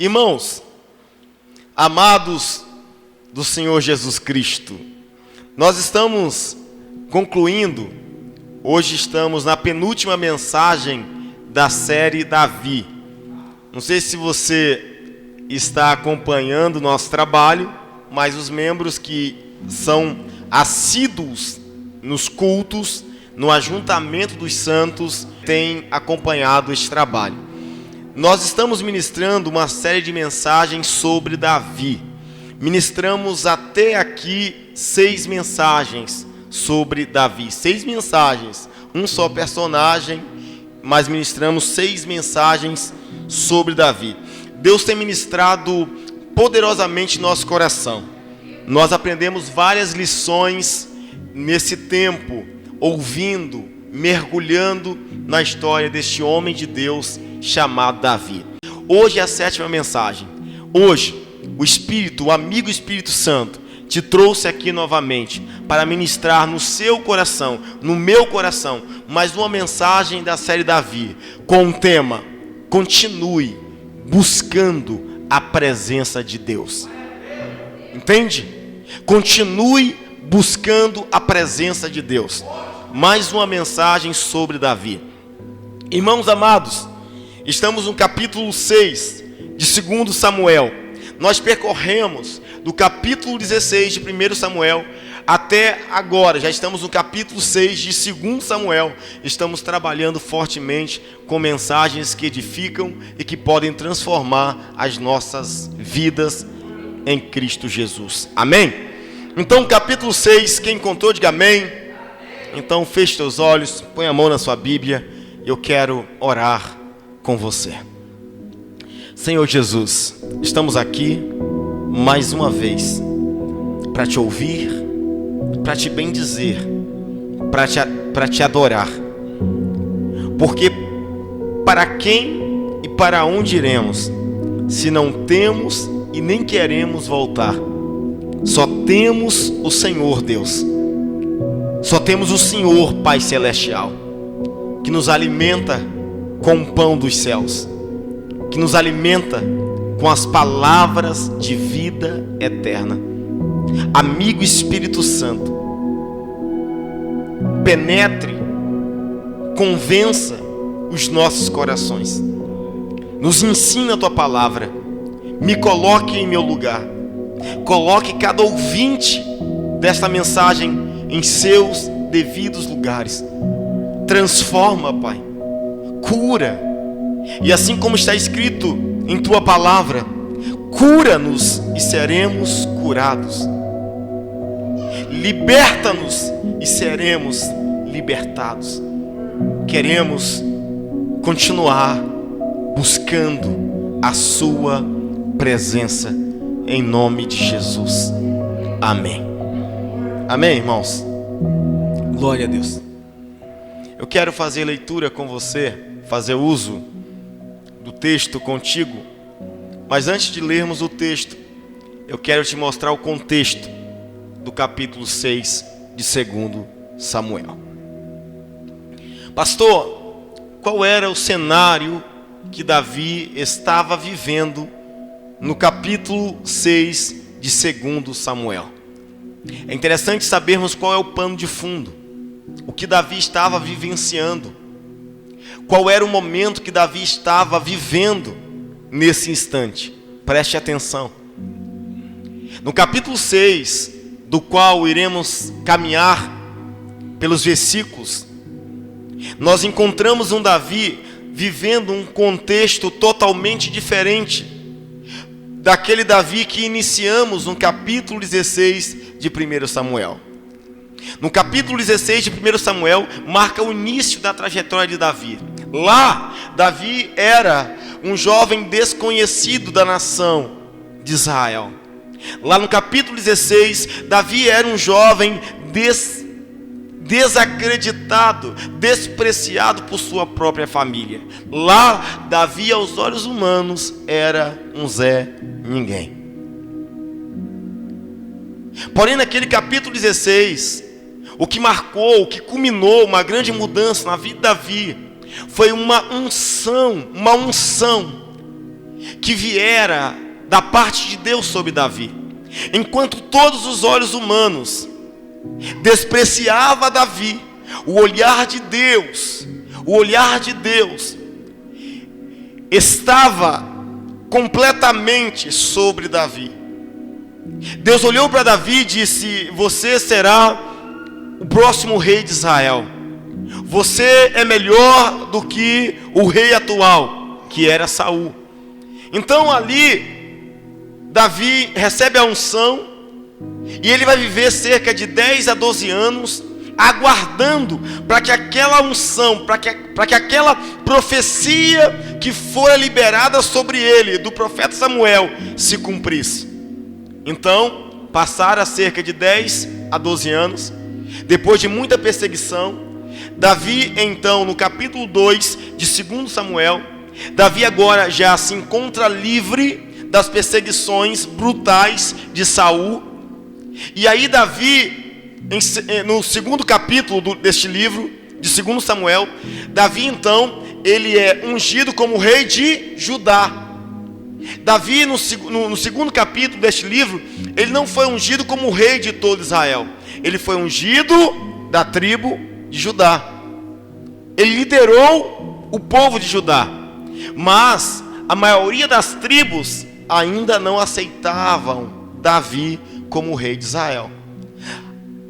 Irmãos, amados do Senhor Jesus Cristo, nós estamos concluindo, hoje estamos na penúltima mensagem da série Davi. Não sei se você está acompanhando o nosso trabalho, mas os membros que são assíduos nos cultos, no ajuntamento dos santos, têm acompanhado este trabalho. Nós estamos ministrando uma série de mensagens sobre Davi. Ministramos até aqui 6 mensagens sobre Davi. 6 mensagens, um só personagem, mas ministramos 6 mensagens sobre Davi. Deus tem ministrado poderosamente nosso coração. Nós aprendemos várias lições nesse tempo, ouvindo, mergulhando na história deste homem de Deus chamado Davi. Hoje é a 7ª mensagem. Hoje, o Espírito, o amigo Espírito Santo, te trouxe aqui novamente para ministrar no seu coração, no meu coração, mais uma mensagem da série Davi, com o tema: continue buscando a presença de Deus. Entende? Continue buscando a presença de Deus. Mais uma mensagem sobre Davi. Irmãos amados, estamos no capítulo 6 de 2 Samuel. Nós percorremos do capítulo 16 de 1 Samuel até agora. Já estamos no capítulo 6 de 2 Samuel. Estamos trabalhando fortemente com mensagens que edificam e que podem transformar as nossas vidas em Cristo Jesus. Amém? Então, capítulo 6, quem encontrou, diga amém. Então, feche seus olhos, põe a mão na sua Bíblia. Eu quero orar com você. Senhor Jesus, estamos aqui mais uma vez para te ouvir, para te bendizer, para te adorar. Porque para quem e para onde iremos, se não temos e nem queremos voltar? Só temos o Senhor Deus. Só temos o Senhor Pai Celestial, que nos alimenta com o pão dos céus, que nos alimenta com as palavras de vida eterna. Amigo Espírito Santo, penetre, convença os nossos corações, nos ensina a tua palavra, me coloque em meu lugar, coloque cada ouvinte desta mensagem em seus devidos lugares. Transforma, Pai, cura, e assim como está escrito em tua palavra, cura-nos e seremos curados. Liberta-nos e seremos libertados. Queremos continuar buscando a sua presença em nome de Jesus. Amém. Amém, irmãos? Glória a Deus. Eu quero fazer leitura com você, fazer uso do texto contigo. Mas antes de lermos o texto, eu quero te mostrar o contexto do capítulo 6 de 2 Samuel. Pastor, qual era o cenário que Davi estava vivendo no capítulo 6 de 2 Samuel? É interessante sabermos qual é o pano de fundo, o que Davi estava vivenciando, qual era o momento que Davi estava vivendo nesse instante. Preste atenção. No capítulo 6, do qual iremos caminhar pelos versículos, nós encontramos um Davi vivendo um contexto totalmente diferente daquele Davi que iniciamos no capítulo 16 de 1 Samuel. No capítulo 16 de 1 Samuel marca o início da trajetória de Davi. Lá, Davi era um jovem desconhecido da nação de Israel. Lá no capítulo 16, Davi era um jovem desacreditado, despreciado por sua própria família. Lá, Davi, aos olhos humanos, era um Zé Ninguém. Porém, naquele capítulo 16, o que marcou, o que culminou uma grande mudança na vida de Davi, foi uma unção que viera da parte de Deus sobre Davi. Enquanto todos os olhos humanos despreciavam Davi, o olhar de Deus estava completamente sobre Davi. Deus olhou para Davi e disse: você será o próximo rei de Israel. Você é melhor do que o rei atual, que era Saul. Então ali, Davi recebe a unção, e ele vai viver cerca de 10 a 12 anos, aguardando para que aquela unção, para que aquela profecia que fora liberada sobre ele, do profeta Samuel, se cumprisse. Então, passaram cerca de 10 a 12 anos, depois de muita perseguição, Davi, então, no capítulo 2 de 2 Samuel, Davi agora já se encontra livre das perseguições brutais de Saul. E aí Davi, no segundo capítulo deste livro, de 2 Samuel, Davi então, ele é ungido como rei de Judá. Davi, no segundo capítulo deste livro, ele não foi ungido como rei de todo Israel. Ele foi ungido da tribo de Judá. Ele liderou o povo de Judá. Mas a maioria das tribos ainda não aceitavam Davi como rei de Israel.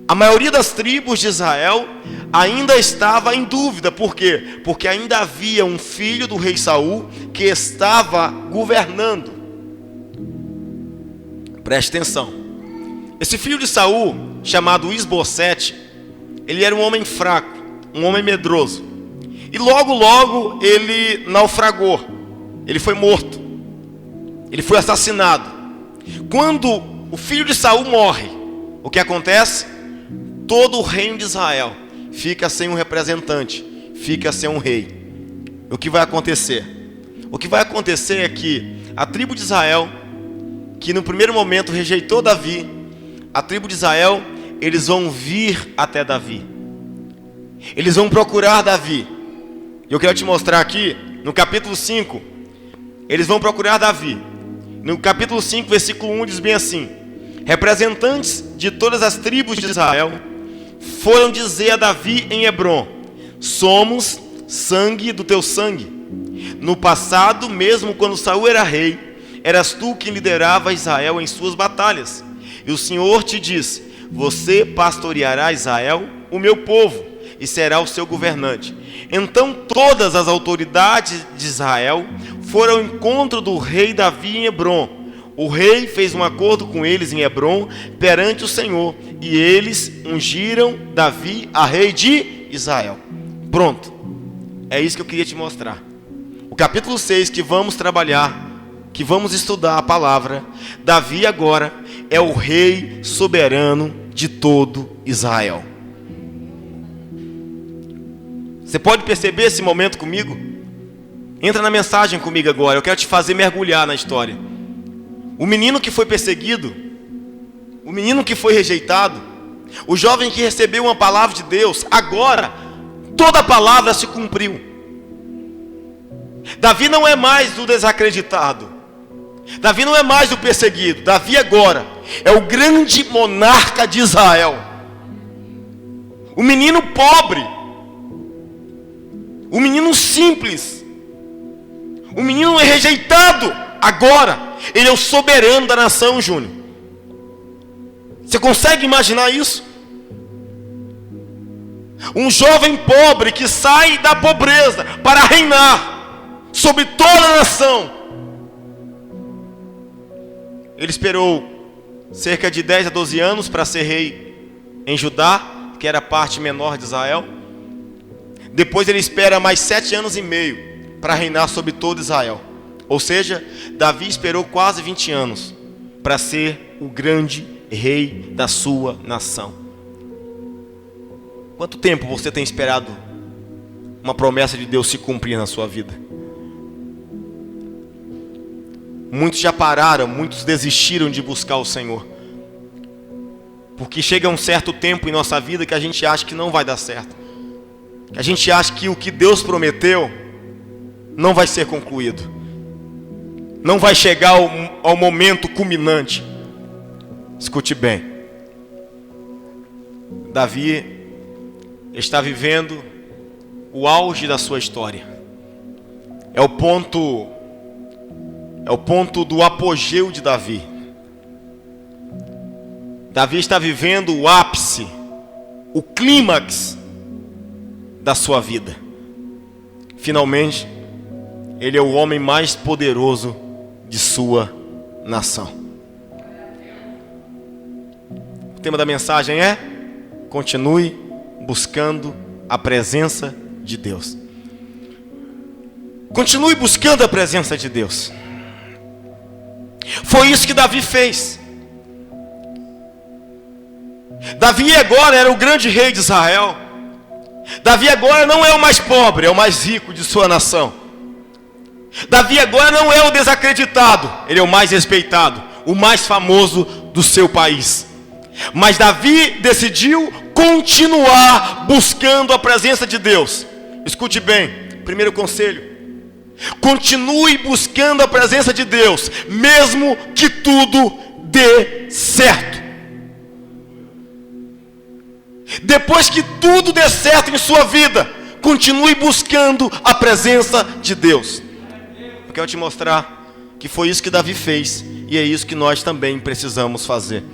A maioria das tribos de Israel ainda estava em dúvida. Por quê? Porque ainda havia um filho do rei Saul que estava governando. Preste atenção. Esse filho de Saul, chamado Isbosete, ele era um homem fraco, um homem medroso. E logo ele naufragou. Ele foi morto. Ele foi assassinado. Quando o filho de Saul morre, o que acontece? Todo o reino de Israel fica sem um representante, fica sem um rei. O que vai acontecer? O que vai acontecer é que a tribo de Israel, que no primeiro momento rejeitou Davi, a tribo de Israel, eles vão vir até Davi. Eles vão procurar Davi. Eu quero te mostrar aqui, no capítulo 5, eles vão procurar Davi. No capítulo 5, versículo 1, diz bem assim: representantes de todas as tribos de Israel foram dizer a Davi em Hebrom: somos sangue do teu sangue. No passado, mesmo quando Saul era rei, eras tu quem liderava Israel em suas batalhas. E o Senhor te diz: você pastoreará Israel, o meu povo, e será o seu governante. Então todas as autoridades de Israel foram ao encontro do rei Davi em Hebrom. O rei fez um acordo com eles em Hebrom perante o Senhor, e eles ungiram Davi a rei de Israel. Pronto, é isso que eu queria te mostrar. O capítulo 6 que vamos trabalhar, que vamos estudar a palavra, Davi agora é o rei soberano de todo Israel. Você pode perceber esse momento comigo? Entra na mensagem comigo agora, eu quero te fazer mergulhar na história. O menino que foi perseguido, o menino que foi rejeitado, o jovem que recebeu uma palavra de Deus, agora toda a palavra se cumpriu. Davi não é mais o desacreditado, Davi não é mais o perseguido, Davi agora é o grande monarca de Israel. O menino pobre, o menino simples, o menino rejeitado, agora ele é o soberano da nação, Júnior. Você consegue imaginar isso? Um jovem pobre que sai da pobreza para reinar sobre toda a nação. Ele esperou cerca de 10 a 12 anos para ser rei em Judá, que era a parte menor de Israel. Depois ele espera mais 7 anos e meio para reinar sobre todo Israel. Ou seja, Davi esperou quase 20 anos para ser o grande rei da sua nação. Quanto tempo você tem esperado uma promessa de Deus se cumprir na sua vida? Muitos já pararam, muitos desistiram de buscar o Senhor. Porque chega um certo tempo em nossa vida que a gente acha que não vai dar certo. Que a gente acha que o que Deus prometeu não vai ser concluído. não vai chegar ao momento culminante. Escute bem. Davi está vivendo o auge da sua história. É o ponto do apogeu de Davi. Davi está vivendo o ápice, o clímax da sua vida. Finalmente, ele é o homem mais poderoso de sua nação. O tema da mensagem é: continue buscando a presença de Deus. Continue buscando a presença de Deus. Foi isso que Davi fez. Davi agora era o grande rei de Israel. Davi agora não é o mais pobre, é o mais rico de sua nação. Davi agora não é o desacreditado, ele é o mais respeitado, o mais famoso do seu país. Mas Davi decidiu continuar buscando a presença de Deus. Escute bem, primeiro conselho: continue buscando a presença de Deus, mesmo que tudo dê certo. Depois que tudo dê certo em sua vida, continue buscando a presença de Deus. Eu quero te mostrar que foi isso que Davi fez, e é isso que nós também precisamos fazer.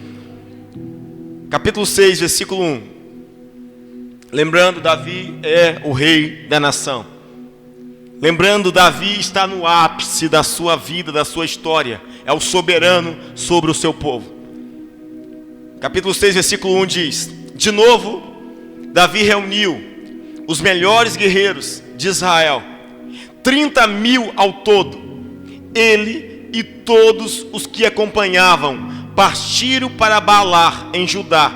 Capítulo 6, versículo 1. Lembrando, Davi é o rei da nação. Lembrando, Davi está no ápice da sua vida, da sua história. É o soberano sobre o seu povo. Capítulo 6, versículo 1 diz: de novo, Davi reuniu os melhores guerreiros de Israel, 30.000 ao todo. Ele e todos os que acompanhavam partiram para Baalar, em Judá,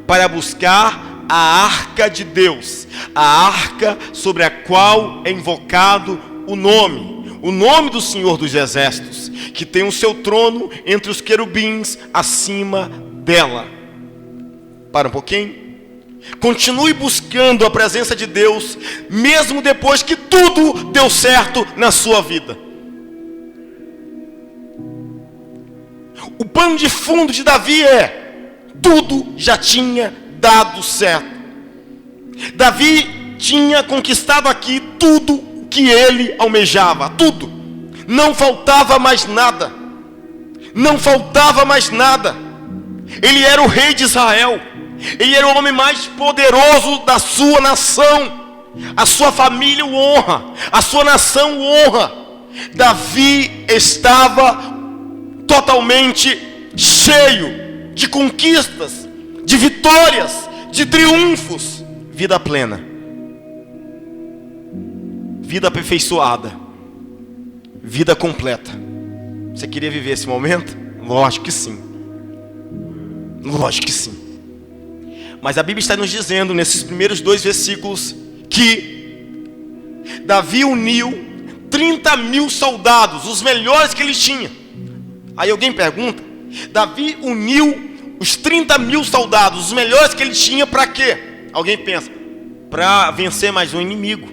para buscar a arca de Deus, a arca sobre a qual é invocado o nome do Senhor dos Exércitos, que tem o seu trono entre os querubins acima dela. Para um pouquinho. Continue buscando a presença de Deus, mesmo depois que tudo deu certo na sua vida. O pano de fundo de Davi é: tudo já tinha dado certo. Davi tinha conquistado aqui tudo que ele almejava, tudo. Não faltava mais nada. Não faltava mais nada. Ele era o rei de Israel. Ele era o homem mais poderoso da sua nação. A sua família o honra, a sua nação o honra. Davi estava totalmente cheio de conquistas, de vitórias, de triunfos. Vida plena, vida aperfeiçoada, vida completa. Você queria viver esse momento? Lógico que sim. Lógico que sim. Mas a Bíblia está nos dizendo, nesses primeiros 2 versículos, que Davi uniu 30.000 soldados, os melhores que ele tinha. Aí alguém pergunta: Davi uniu os 30.000 soldados, os melhores que ele tinha, para quê? Alguém pensa: para vencer mais um inimigo,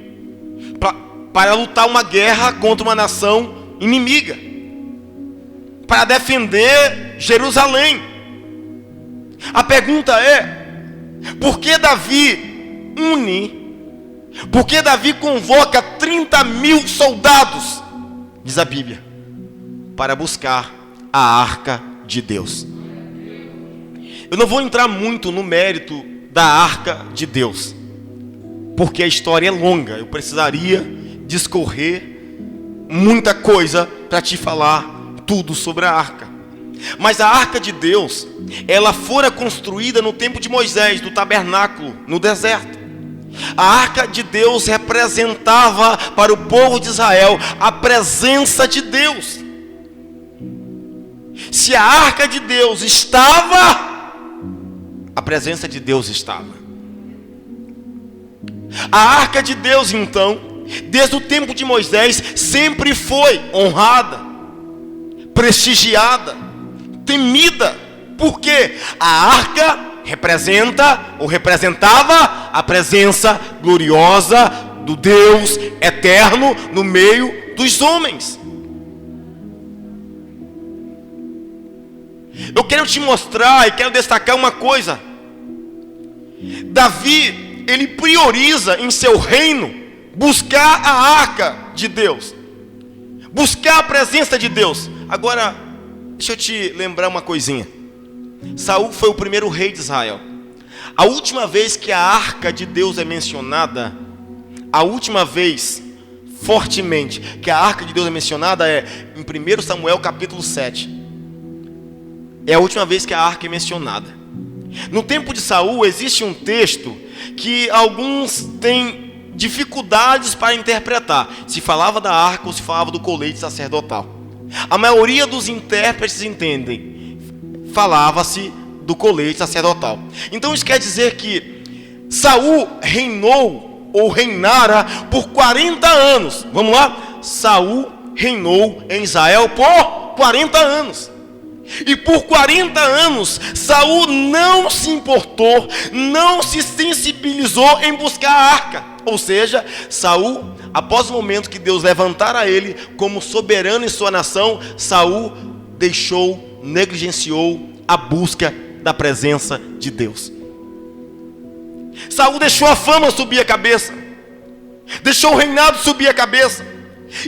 para lutar uma guerra contra uma nação inimiga, para defender Jerusalém. A pergunta é: por que Davi por que Davi convoca 30.000 soldados? Diz a Bíblia: para buscar a arca de Deus. Eu não vou entrar muito no mérito da arca de Deus, porque a história é longa. Eu precisaria discorrer muita coisa para te falar tudo sobre a arca. Mas a arca de Deus, ela fora construída no tempo de Moisés, do tabernáculo, no deserto. A arca de Deus representava para o povo de Israel a presença de Deus. Se a arca de Deus estava, a presença de Deus estava. A arca de Deus, então, desde o tempo de Moisés, sempre foi honrada, prestigiada, temida. Porque a arca representava a presença gloriosa do Deus eterno no meio dos homens. Eu quero te mostrar e quero destacar uma coisa. Davi, ele prioriza em seu reino buscar a arca de Deus, buscar a presença de Deus. Agora, deixa eu te lembrar uma coisinha. Saul foi o primeiro rei de Israel. A última vez que a arca de Deus é mencionada, a última vez, fortemente, que a arca de Deus é mencionada é em 1 Samuel capítulo 7. É a última vez que a arca é mencionada. No tempo de Saul existe um texto que alguns têm dificuldades para interpretar. Se falava da arca ou se falava do colete sacerdotal. A maioria dos intérpretes entendem. Falava-se do colete sacerdotal. Então isso quer dizer que Saul reinou ou reinara por 40 anos. Vamos lá? Saul reinou em Israel por 40 anos. E por 40 anos Saul não se importou, não se sensibilizou em buscar a arca. Ou seja, Saul, após o momento que Deus levantara ele como soberano em sua nação, Saul deixou, negligenciou a busca da presença de Deus. Saul deixou a fama subir a cabeça, deixou o reinado subir a cabeça,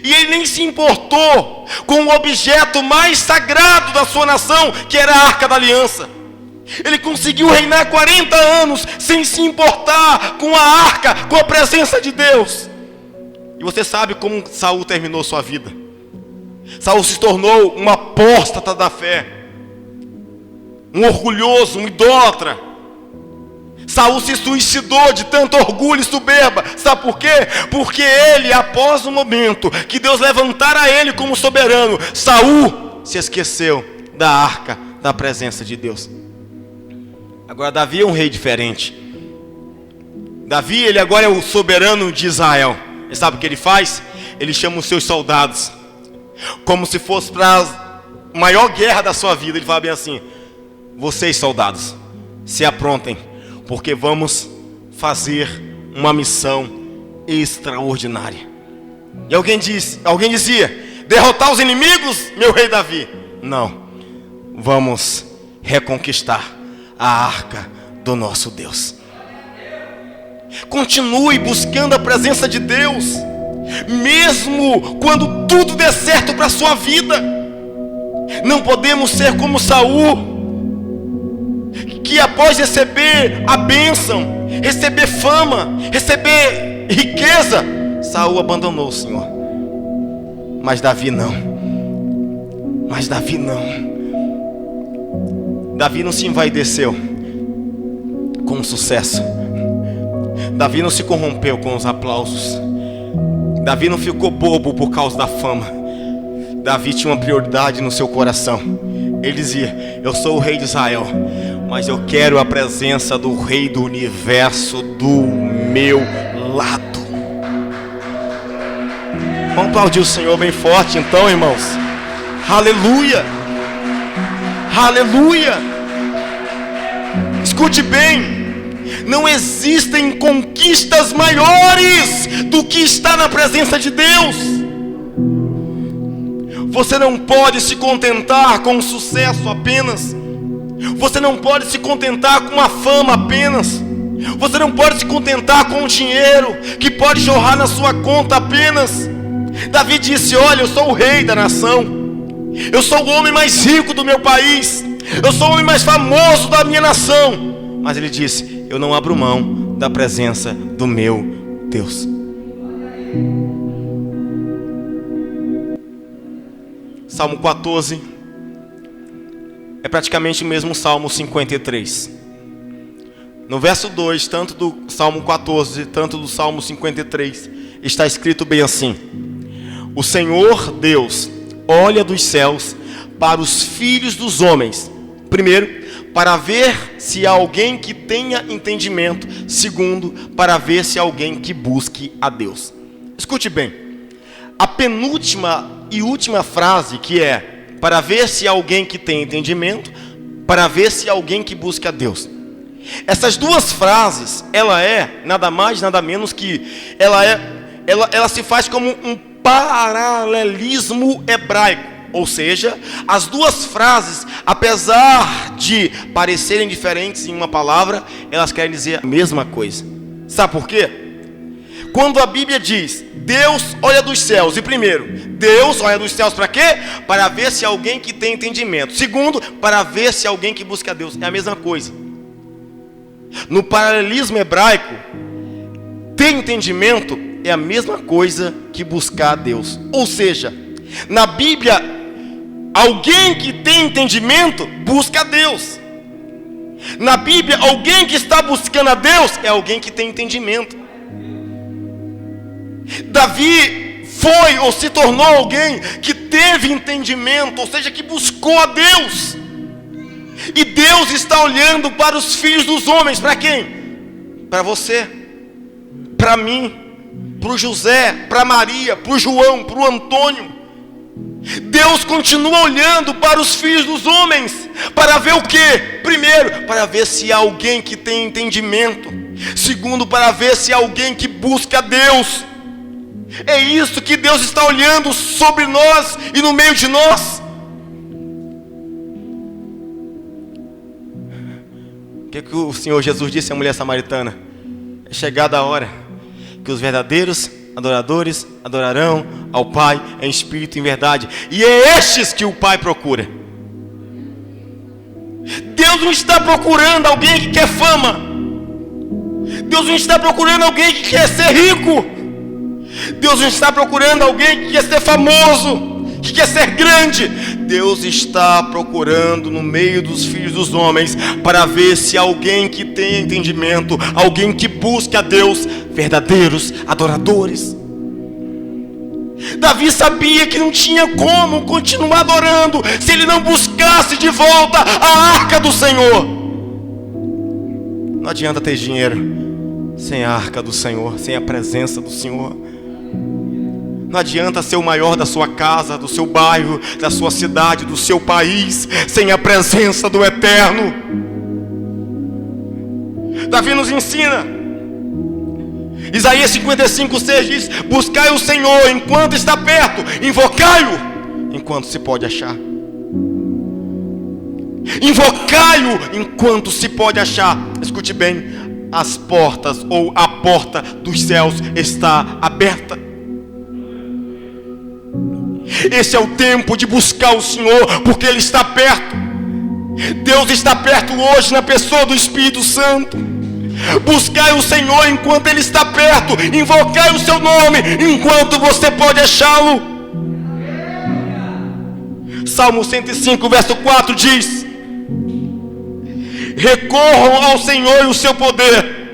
e ele nem se importou com o objeto mais sagrado da sua nação, que era a Arca da Aliança. Ele conseguiu reinar 40 anos sem se importar com a arca, com a presença de Deus. E você sabe como Saul terminou sua vida. Saul se tornou um apóstata da fé, um orgulhoso, um idólatra. Saul se suicidou de tanto orgulho e soberba. Sabe por quê? Porque ele, após o momento que Deus levantara ele como soberano, Saul se esqueceu da arca da presença de Deus. Agora Davi é um rei diferente. Davi, ele agora é o soberano de Israel. E sabe o que ele faz? Ele chama os seus soldados, como se fosse para a maior guerra da sua vida. Ele fala bem assim: vocês, soldados, se aprontem, porque vamos fazer uma missão extraordinária. E alguém dizia: derrotar os inimigos, meu rei Davi? Não, vamos reconquistar a arca do nosso Deus. Continue buscando a presença de Deus, mesmo quando tudo der certo para a sua vida. Não podemos ser como Saul, que após receber a bênção, receber fama, receber riqueza, Saul abandonou o Senhor. Mas Davi não. Davi não se envaideceu com o sucesso. Davi não se corrompeu com os aplausos. Davi não ficou bobo por causa da fama. Davi tinha uma prioridade no seu coração. Ele dizia: eu sou o rei de Israel, mas eu quero a presença do rei do universo do meu lado. Vamos aplaudir o Senhor bem forte então, irmãos. Aleluia, aleluia. Escute bem: não existem conquistas maiores do que estar na presença de Deus. Você não pode se contentar com o sucesso apenas. Você não pode se contentar com a fama apenas. Você não pode se contentar com o dinheiro que pode jorrar na sua conta apenas. Davi disse: olha, eu sou o rei da nação, eu sou o homem mais rico do meu país, eu sou o homem mais famoso da minha nação. Mas ele disse: eu não abro mão da presença do meu Deus. Salmo 14 é praticamente o mesmo Salmo 53. No verso 2, tanto do Salmo 14, tanto do Salmo 53, está escrito bem assim: o Senhor Deus olha dos céus para os filhos dos homens, primeiro, para ver se há alguém que tenha entendimento, segundo, para ver se há alguém que busque a Deus. Escute bem, a penúltima e última frase, que é para ver se há alguém que tem entendimento, para ver se há alguém que busque a Deus. Essas duas frases, ela é nada mais, nada menos que ela se faz como um paralelismo hebraico. Ou seja, as duas frases, apesar de parecerem diferentes em uma palavra, elas querem dizer a mesma coisa. Sabe por quê? Quando a Bíblia diz, Deus olha dos céus, e primeiro, Deus olha dos céus para quê? Para ver se alguém que tem entendimento. Segundo, para ver se alguém que busca a Deus. É a mesma coisa. No paralelismo hebraico, ter entendimento é a mesma coisa que buscar a Deus. Ou seja, na Bíblia, alguém que tem entendimento busca a Deus. Na Bíblia, alguém que está buscando a Deus é alguém que tem entendimento. Davi foi ou se tornou alguém que teve entendimento, ou seja, que buscou a Deus. E Deus está olhando para os filhos dos homens. Para quem? Para você, para mim, para o José, para Maria, para o João, para o Antônio. Deus continua olhando para os filhos dos homens, para ver o quê? Primeiro, para ver se há alguém que tem entendimento. Segundo, para ver se há alguém que busca a Deus. É isso que Deus está olhando sobre nós e no meio de nós. O que o Senhor Jesus disse à mulher samaritana? É chegada a hora que os verdadeiros adoradores adorarão ao Pai em espírito e em verdade, e é estes que o Pai procura. Deus não está procurando alguém que quer fama. Deus não está procurando alguém que quer ser rico. Deus não está procurando alguém que quer ser famoso, que quer ser grande. Deus está procurando no meio dos filhos dos homens para ver se alguém que tem entendimento, alguém que busca a Deus, verdadeiros adoradores. Davi sabia que não tinha como continuar adorando se ele não buscasse de volta a arca do Senhor. Não adianta ter dinheiro sem a arca do Senhor, sem a presença do Senhor. Não adianta ser o maior da sua casa, do seu bairro, da sua cidade, do seu país, sem a presença do Eterno. Davi nos ensina. Isaías 55:6 diz: buscai o Senhor enquanto está perto, invocai-o enquanto se pode achar. Invocai-o enquanto se pode achar. Escute bem, as portas ou a porta dos céus está aberta. Esse é o tempo de buscar o Senhor, porque Ele está perto. Deus está perto hoje na pessoa do Espírito Santo. Buscai o Senhor enquanto Ele está perto. Invocai o seu nome enquanto você pode achá-lo. Salmo 105, verso 4 diz: recorram ao Senhor e o seu poder.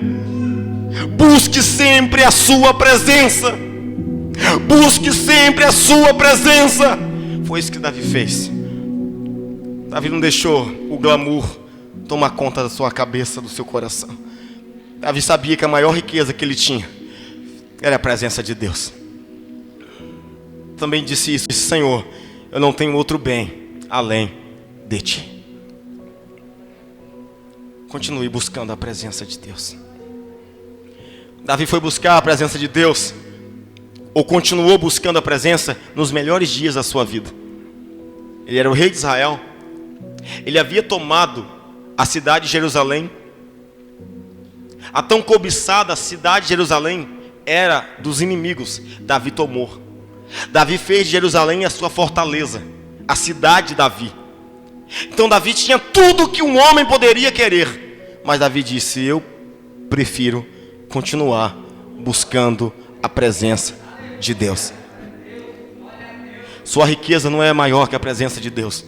Busque sempre a sua presença. Busque sempre a sua presença. Foi isso que Davi fez. Davi não deixou o glamour tomar conta da sua cabeça, do seu coração. Davi sabia que a maior riqueza que ele tinha era a presença de Deus. Também disse isso: Senhor, eu não tenho outro bem além de ti. Continue buscando a presença de Deus. Davi foi buscar a presença de Deus, ou continuou buscando a presença nos melhores dias da sua vida. Ele era o rei de Israel. Ele havia tomado a cidade de Jerusalém. A tão cobiçada cidade de Jerusalém era dos inimigos. Davi tomou. Davi fez de Jerusalém a sua fortaleza, a cidade de Davi. Então Davi tinha tudo que um homem poderia querer. Mas Davi disse: eu prefiro continuar buscando a presença de Deus. Sua riqueza não é maior que a presença de Deus.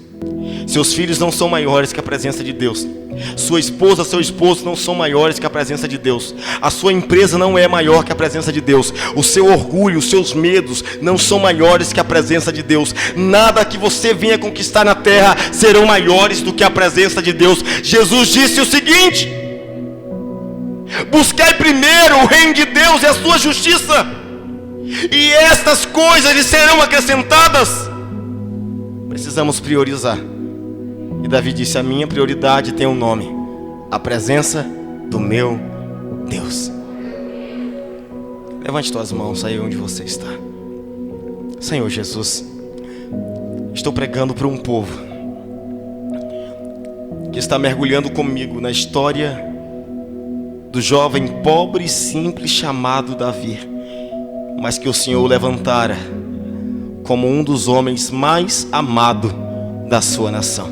Seus filhos não são maiores que a presença de Deus. Sua esposa, seu esposo não são maiores que a presença de Deus. A sua empresa não é maior que a presença de Deus. O seu orgulho, os seus medos não são maiores que a presença de Deus. Nada que você venha conquistar na terra serão maiores do que a presença de Deus. Jesus disse o seguinte: buscai primeiro o reino de Deus e a sua justiça, e estas coisas lhe serão acrescentadas. Precisamos priorizar. E Davi disse: a minha prioridade tem um nome: a presença do meu Deus. Levante tuas mãos aí onde você está. Senhor Jesus, Estou pregando para um povo que está mergulhando comigo na história do jovem pobre e simples chamado Davi, mas que o Senhor levantara como um dos homens mais amados da sua nação,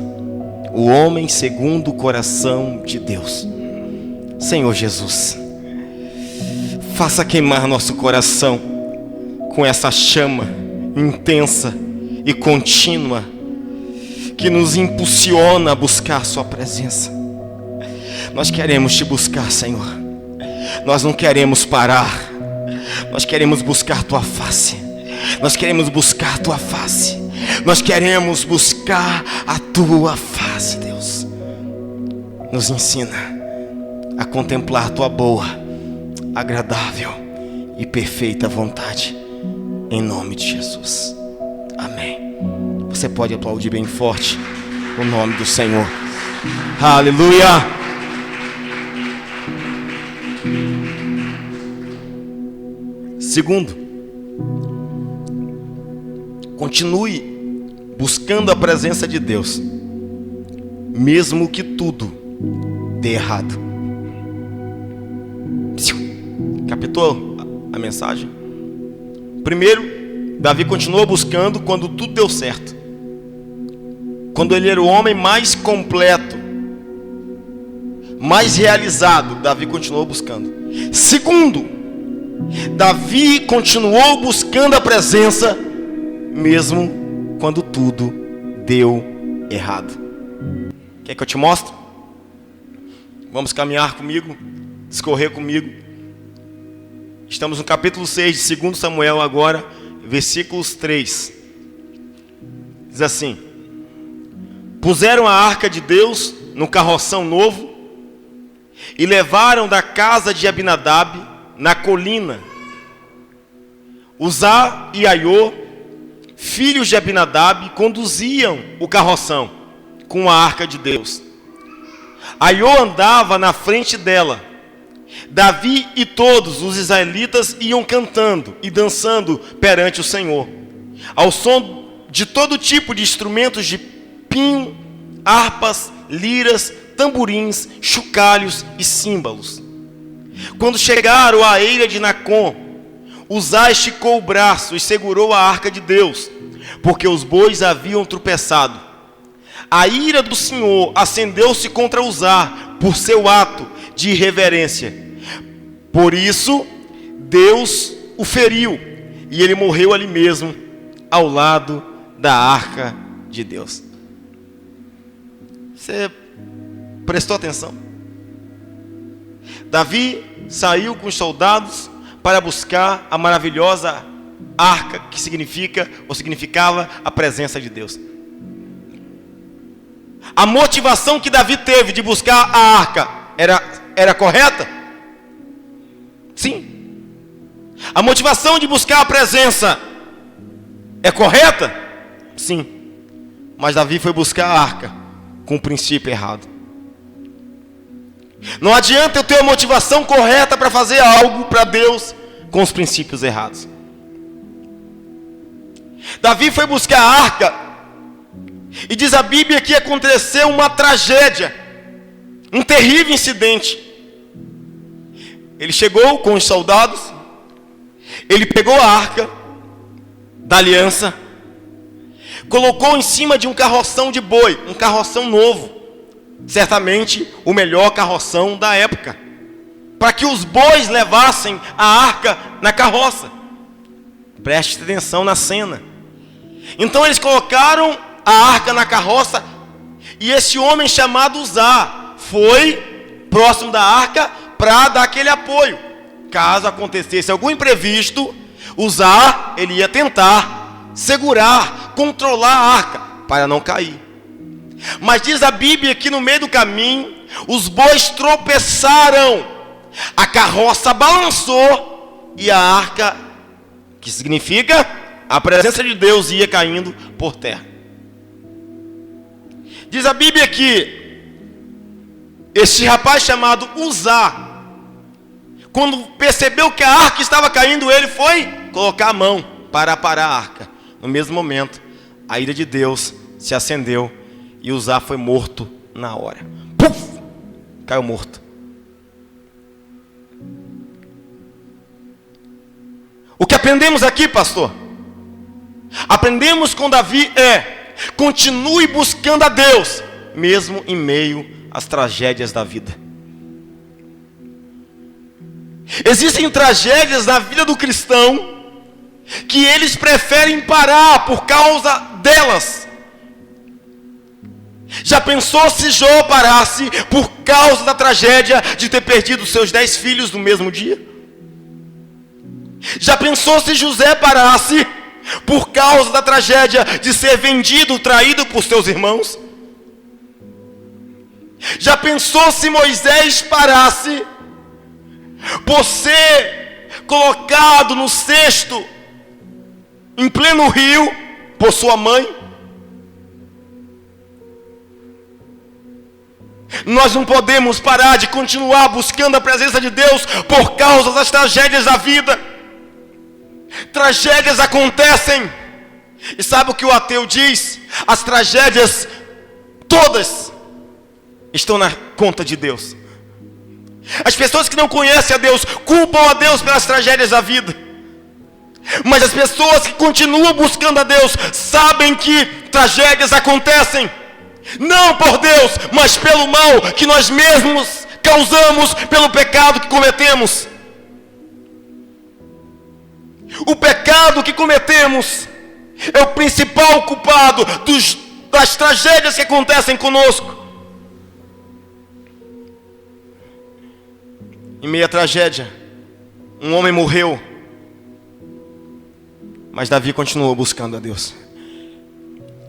o homem segundo o coração de Deus. Senhor Jesus, faça queimar nosso coração com essa chama intensa e contínua que nos impulsiona a buscar sua presença. Nós queremos te buscar, Senhor. Nós não queremos parar. Nós queremos buscar tua face. Nós queremos buscar tua face. Nós queremos buscar a tua face, Deus. Nos ensina a contemplar tua boa, agradável e perfeita vontade. Em nome de Jesus. Amém. Você pode aplaudir bem forte o nome do Senhor. Aleluia. Segundo, continue buscando a presença de Deus, mesmo que tudo dê errado. Captou a mensagem? Primeiro, Davi continuou buscando quando tudo deu certo. Quando ele era o homem mais completo, mais realizado, Davi continuou buscando. Segundo, Davi continuou buscando a presença, mesmo quando tudo deu errado. Quer que eu te mostre? Vamos caminhar comigo, discorrer comigo. Estamos no capítulo 6 de 2 Samuel agora, versículos 3. Diz assim: puseram a arca de Deus no carroção novo e levaram da casa de Abinadab na colina. Uzá e Aiô, filhos de Abinadab, conduziam o carroção com a arca de Deus. Aiô andava na frente dela. Davi e todos os israelitas iam cantando e dançando perante o Senhor, ao som de todo tipo de instrumentos de pinho, harpas, liras, tamborins, chocalhos e símbolos. Quando chegaram à eira de Nacon, Uzá esticou o braço e segurou a arca de Deus, porque os bois haviam tropeçado. A ira do Senhor acendeu-se contra Uzá por seu ato de irreverência. Por isso, Deus o feriu e ele morreu ali mesmo, ao lado da arca de Deus. Você prestou atenção? Davi saiu com os soldados para buscar a maravilhosa arca que significava a presença de Deus. A motivação que Davi teve de buscar a arca era correta? Sim. A motivação de buscar a presença é correta? Sim. Mas Davi foi buscar a arca com o princípio errado. Não adianta eu ter a motivação correta para fazer algo para Deus com os princípios errados. Davi foi buscar a arca e diz a Bíblia que aconteceu uma tragédia, um terrível incidente. Ele chegou com os soldados, ele pegou a arca da aliança, colocou em cima de um carroção de boi, um carroção novo, certamente o melhor carroção da época, para que os bois levassem a arca na carroça. Preste atenção na cena. Então eles colocaram a arca na carroça e esse homem chamado Uzá foi próximo da arca para dar aquele apoio. Caso acontecesse algum imprevisto, Uzá, ele ia tentar segurar, controlar a arca para não cair. Mas diz a Bíblia que no meio do caminho os bois tropeçaram, a carroça balançou e a arca, que significa a presença de Deus, ia caindo por terra. Diz a Bíblia que esse rapaz chamado Uzá, quando percebeu que a arca estava caindo, ele foi colocar a mão para parar a arca. No mesmo momento, a ira de Deus se acendeu e Uzá foi morto na hora. Puf! Caiu morto. O que aprendemos aqui, pastor? Aprendemos com Davi continue buscando a Deus, mesmo em meio às tragédias da vida. Existem tragédias na vida do cristão que eles preferem parar por causa delas. Já pensou se Jó parasse por causa da tragédia de ter perdido seus 10 filhos no mesmo dia? Já pensou se José parasse por causa da tragédia de ser vendido, traído por seus irmãos? Já pensou se Moisés parasse por ser colocado no cesto em pleno rio por sua mãe? Nós não podemos parar de continuar buscando a presença de Deus por causa das tragédias da vida. Tragédias acontecem. E sabe o que o ateu diz? As tragédias todas estão na conta de Deus. As pessoas que não conhecem a Deus culpam a Deus pelas tragédias da vida. Mas as pessoas que continuam buscando a Deus sabem que tragédias acontecem, não por Deus, mas pelo mal que nós mesmos causamos pelo pecado que cometemos. O pecado que cometemos é o principal culpado das tragédias que acontecem conosco. Em meio à tragédia, um homem morreu, mas Davi continuou buscando a Deus.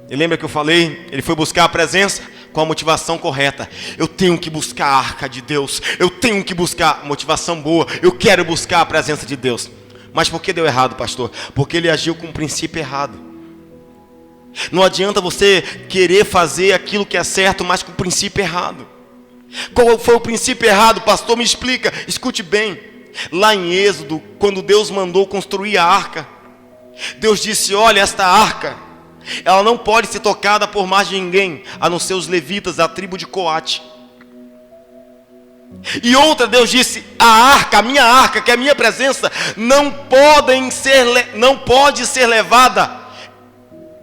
E lembra que eu falei? Ele foi buscar a presença com a motivação correta. Eu tenho que buscar a arca de Deus. Eu tenho que buscar motivação boa. Eu quero buscar a presença de Deus. Mas por que deu errado, pastor? Porque ele agiu com um princípio errado. Não adianta você querer fazer aquilo que é certo, mas com o princípio errado. Qual foi o princípio errado, pastor? Me explica, escute bem. Lá em Êxodo, quando Deus mandou construir a arca, Deus disse: olha, esta arca, ela não pode ser tocada por mais ninguém, a não ser os levitas da tribo de Coate. E outra, Deus disse: a arca, a minha arca, que é a minha presença, não pode ser levada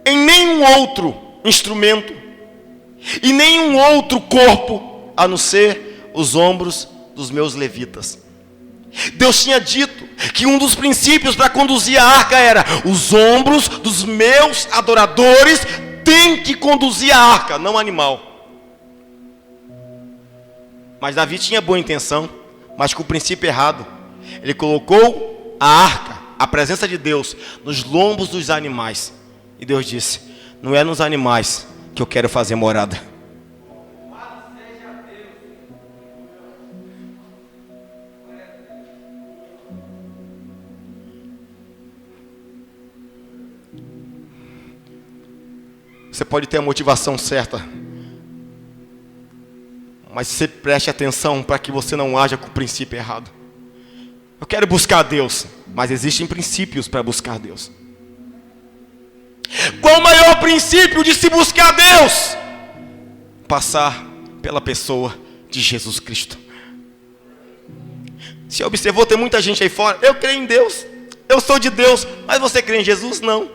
em nenhum outro instrumento e nenhum outro corpo, a não ser os ombros dos meus levitas. Deus tinha dito que um dos princípios para conduzir a arca era: os ombros dos meus adoradores têm que conduzir a arca, não animal. Mas Davi tinha boa intenção, mas com o princípio errado. Ele colocou a arca, a presença de Deus, nos lombos dos animais. E Deus disse: não é nos animais que eu quero fazer morada. Você pode ter a motivação certa, mas você preste atenção para que você não haja com o princípio errado. Eu quero buscar Deus, mas existem princípios para buscar Deus. Qual o maior princípio de se buscar Deus? Passar pela pessoa de Jesus Cristo. Você observou, tem muita gente aí fora: eu creio em Deus, eu sou de Deus. Mas você crê em Jesus? Não.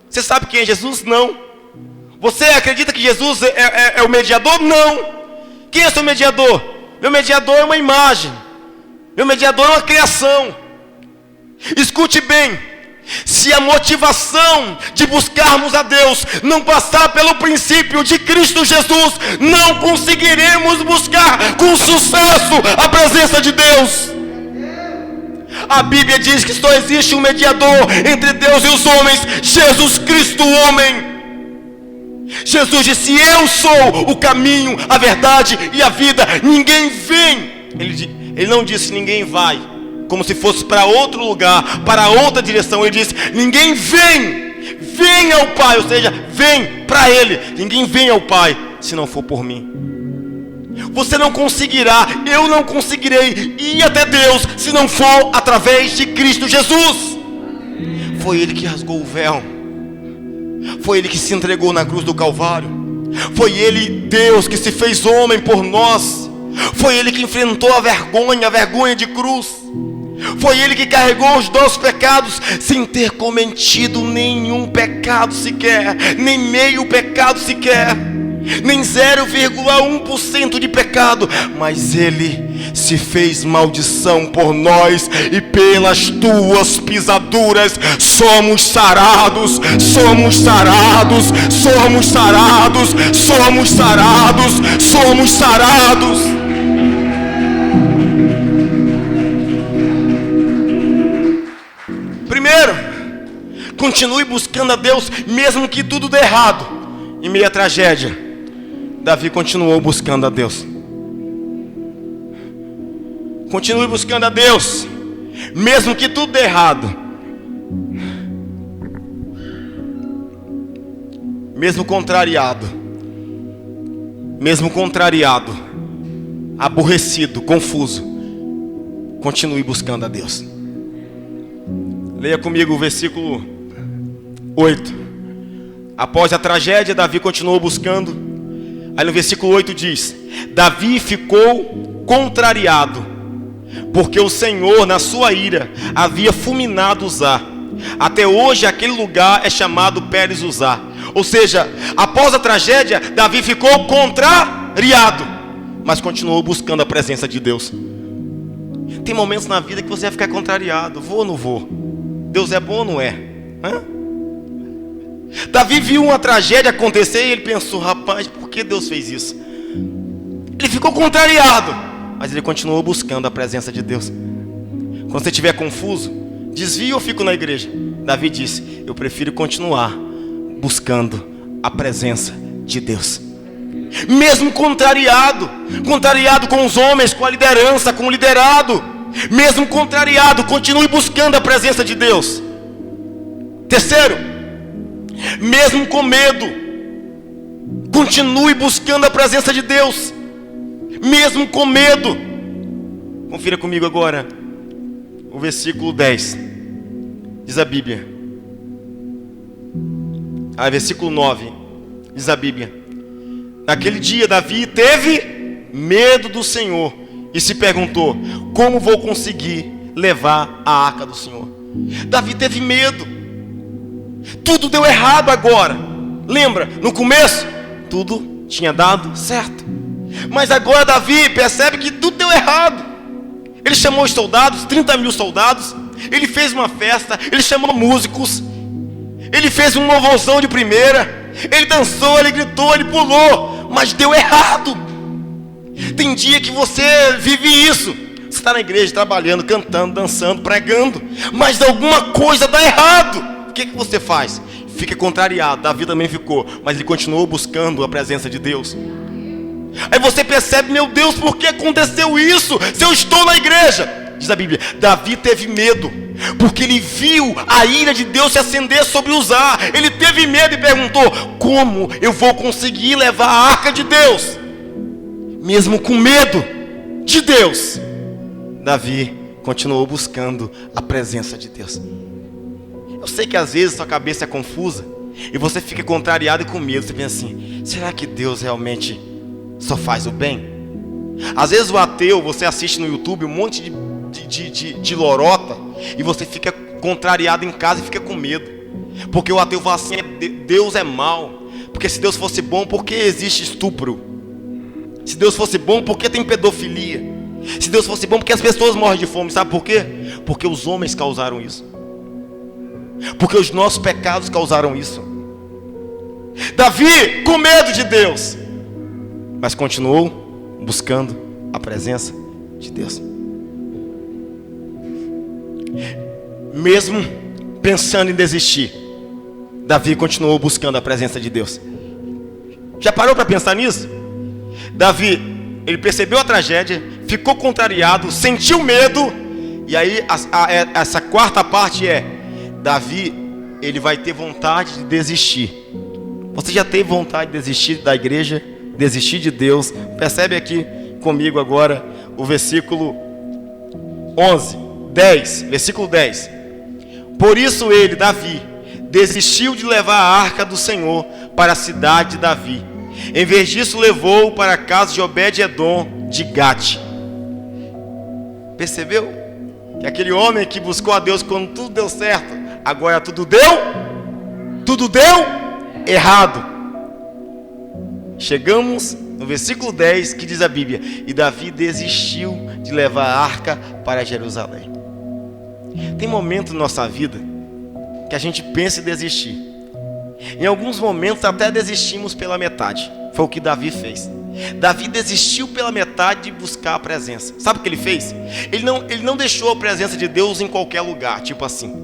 Você sabe quem é Jesus? Não. Você acredita que Jesus é o mediador? Não. Quem é seu mediador? Meu mediador é uma imagem. Meu mediador é uma criação. Escute bem: se a motivação de buscarmos a Deus não passar pelo princípio de Cristo Jesus, não conseguiremos buscar com sucesso a presença de Deus. A Bíblia diz que só existe um mediador entre Deus e os homens: Jesus Cristo, o homem. Jesus disse: eu sou o caminho, a verdade e a vida. Ninguém vem. Ele não disse ninguém vai, como se fosse para outro lugar, para outra direção. Ele disse: ninguém vem ao Pai, ou seja, vem para Ele. Ninguém vem ao Pai se não for por mim. Você não conseguirá, eu não conseguirei ir até Deus se não for através de Cristo Jesus. Foi Ele que rasgou o véu. Foi Ele que se entregou na cruz do Calvário. Foi Ele, Deus, que se fez homem por nós. Foi Ele que enfrentou a vergonha de cruz. Foi Ele que carregou os nossos pecados sem ter cometido nenhum pecado sequer, nem meio pecado sequer, nem 0,1% de pecado. Mas Ele se fez maldição por nós, e pelas tuas pisaduras somos sarados, somos sarados, somos sarados, somos sarados, somos sarados. Primeiro, continue buscando a Deus, mesmo que tudo dê errado. Em meio à tragédia, Davi continuou buscando a Deus. Continue buscando a Deus, mesmo que tudo dê errado. Mesmo contrariado, aborrecido, confuso, continue buscando a Deus. Leia comigo o versículo 8. Após a tragédia, Davi continuou buscando. Aí no versículo 8 diz: Davi ficou contrariado, porque o Senhor, na sua ira, havia fulminado Uzá. Até hoje aquele lugar é chamado Pérez Uzá. Ou seja, após a tragédia, Davi ficou contrariado, mas continuou buscando a presença de Deus. Tem momentos na vida que você vai ficar contrariado. Vou ou não vou? Deus é bom ou não é? Davi viu uma tragédia acontecer e ele pensou: rapaz, por que Deus fez isso? Ele ficou contrariado, mas ele continuou buscando a presença de Deus. Quando você estiver confuso, desvia ou fico na igreja? Davi disse: eu prefiro continuar buscando a presença de Deus. Mesmo contrariado com os homens, com a liderança, com o liderado, mesmo contrariado, continue buscando a presença de Deus. Terceiro, mesmo com medo, continue buscando a presença de Deus. Mesmo com medo. Confira comigo agora o versículo 10. Diz a Bíblia. Versículo 9. Diz a Bíblia: naquele dia Davi teve medo do Senhor e se perguntou: como vou conseguir levar a arca do Senhor? Davi teve medo. Tudo deu errado agora. Lembra, no começo tudo tinha dado certo, mas agora Davi percebe que tudo deu errado. Ele chamou os soldados, 30 mil soldados. Ele fez uma festa, ele chamou músicos, ele fez um louvorzão de primeira, ele dançou, ele gritou, ele pulou, mas deu errado. Tem dia que você vive isso. Você está na igreja trabalhando, cantando, dançando, pregando, mas alguma coisa dá errado. O que você faz? Fica contrariado. Davi também ficou, mas ele continuou buscando a presença de Deus. Aí você percebe: meu Deus, por que aconteceu isso? Se eu estou na igreja. Diz a Bíblia: Davi teve medo, porque ele viu a ira de Deus se acender sobre Uzá. Ele teve medo e perguntou: como eu vou conseguir levar a arca de Deus? Mesmo com medo de Deus, Davi continuou buscando a presença de Deus. Eu sei que às vezes sua cabeça é confusa e você fica contrariado e com medo. Você pensa assim: será que Deus realmente só faz o bem? Às vezes o ateu, você assiste no YouTube um monte de lorota e você fica contrariado em casa e fica com medo, porque o ateu fala assim: Deus é mau. Porque se Deus fosse bom, por que existe estupro? Se Deus fosse bom, por que tem pedofilia? Se Deus fosse bom, por que as pessoas morrem de fome? Sabe por quê? Porque os homens causaram isso, porque os nossos pecados causaram isso. Davi com medo de Deus, mas continuou buscando a presença de Deus. Mesmo pensando em desistir, Davi continuou buscando a presença de Deus. Já parou para pensar nisso? Davi, ele percebeu a tragédia, ficou contrariado, sentiu medo. E aí essa quarta parte é: Davi, ele vai ter vontade de desistir. Você já teve vontade de desistir da igreja, desistir de Deus? Percebe aqui comigo agora o versículo 10. Versículo 10. Por isso ele, Davi, desistiu de levar a arca do Senhor para a cidade de Davi. Em vez disso, levou-o para a casa de Obed-Edom de Gate. Percebeu? Que aquele homem que buscou a Deus quando tudo deu certo, agora tudo deu errado. Chegamos no versículo 10, que diz a Bíblia: e Davi desistiu de levar a arca para Jerusalém. Tem momento na nossa vida que a gente pensa em desistir. Em alguns momentos até desistimos pela metade. Foi o que Davi fez. Davi desistiu pela metade de buscar a presença. Sabe o que ele fez? Ele não deixou a presença de Deus em qualquer lugar, tipo assim.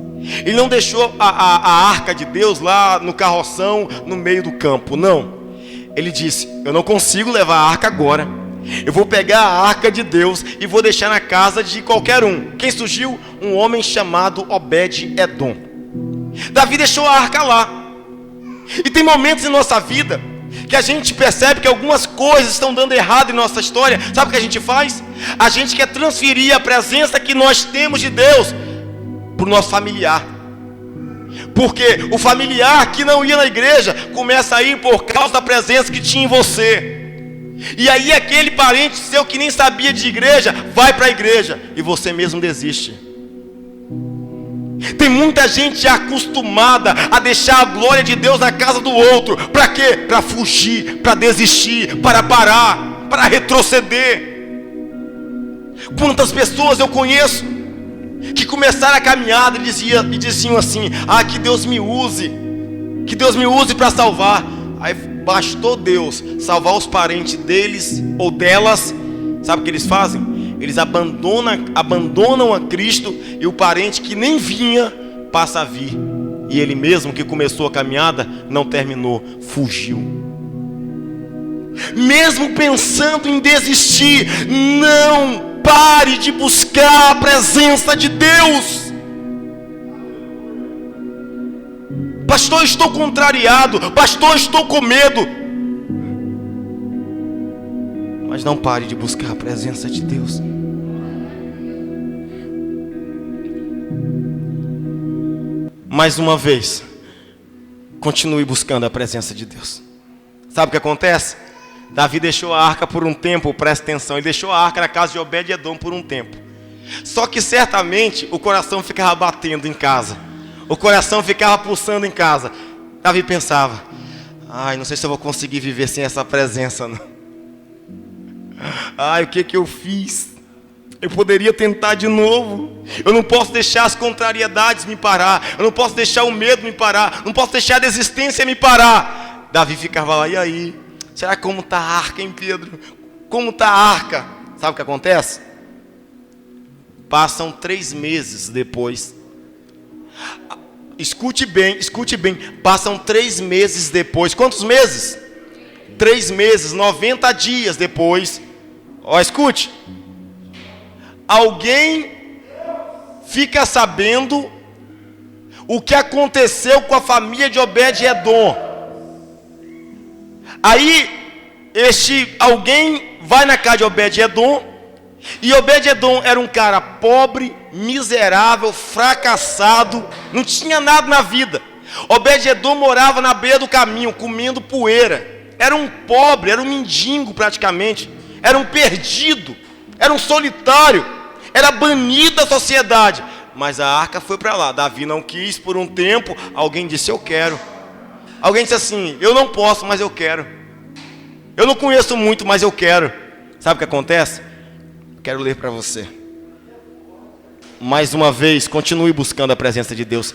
Ele não deixou a arca de Deus lá no carroção, no meio do campo, não. Ele disse: eu não consigo levar a arca agora. Eu vou pegar a arca de Deus e vou deixar na casa de qualquer um. Quem surgiu? Um homem chamado Obed-Edom. Davi deixou a arca lá. E tem momentos em nossa vida que a gente percebe que algumas coisas estão dando errado em nossa história. Sabe o que a gente faz? A gente quer transferir a presença que nós temos de Deus para o nosso familiar. Porque o familiar que não ia na igreja começa a ir por causa da presença que tinha em você. E aí aquele parente seu que nem sabia de igreja vai para a igreja e você mesmo desiste. Tem muita gente acostumada a deixar a glória de Deus na casa do outro. Para quê? Para fugir, para desistir, para parar, para retroceder. Quantas pessoas eu conheço que começaram a caminhada e diziam assim: ah, que Deus me use para salvar. Aí bastou Deus salvar os parentes deles ou delas. Sabe o que eles fazem? Eles abandonam a Cristo, e o parente que nem vinha passa a vir. E ele mesmo que começou a caminhada não terminou, fugiu. Mesmo pensando em desistir, não pare de buscar a presença de Deus. Pastor, estou contrariado. Pastor, estou com medo. Mas não pare de buscar a presença de Deus. Mais uma vez, continue buscando a presença de Deus. Sabe o que acontece? Davi deixou a arca por um tempo, presta atenção. Ele deixou a arca na casa de Obed-Edom por um tempo. Só que certamente o coração ficava batendo em casa. O coração ficava pulsando em casa. Davi pensava: ai, não sei se eu vou conseguir viver sem essa presença, não. Ai, o que eu fiz? Eu poderia tentar de novo. Eu não posso deixar as contrariedades me parar. Eu não posso deixar o medo me parar. Não posso deixar a desistência me parar. Davi ficava lá: e aí? Será como está a arca, hein, Pedro? Como está a arca? Sabe o que acontece? Passam 3 meses depois. Escute bem. Passam 3 meses depois. Quantos meses? 3 meses, 90 dias depois. Ó, escute. Alguém fica sabendo o que aconteceu com a família de Obed-Edom. Aí, alguém vai na casa de Obed-Edom. E Obed-Edom era um cara pobre, miserável, fracassado, não tinha nada na vida. Obed-Edom morava na beira do caminho, comendo poeira. Era um pobre, era um mendigo praticamente. Era um perdido, era um solitário, era banido da sociedade. Mas a arca foi para lá. Davi não quis por um tempo. Alguém disse: eu quero. Alguém disse assim: eu não posso, mas eu quero. Eu não conheço muito, mas eu quero. Sabe o que acontece? Quero ler para você. Mais uma vez, continue buscando a presença de Deus.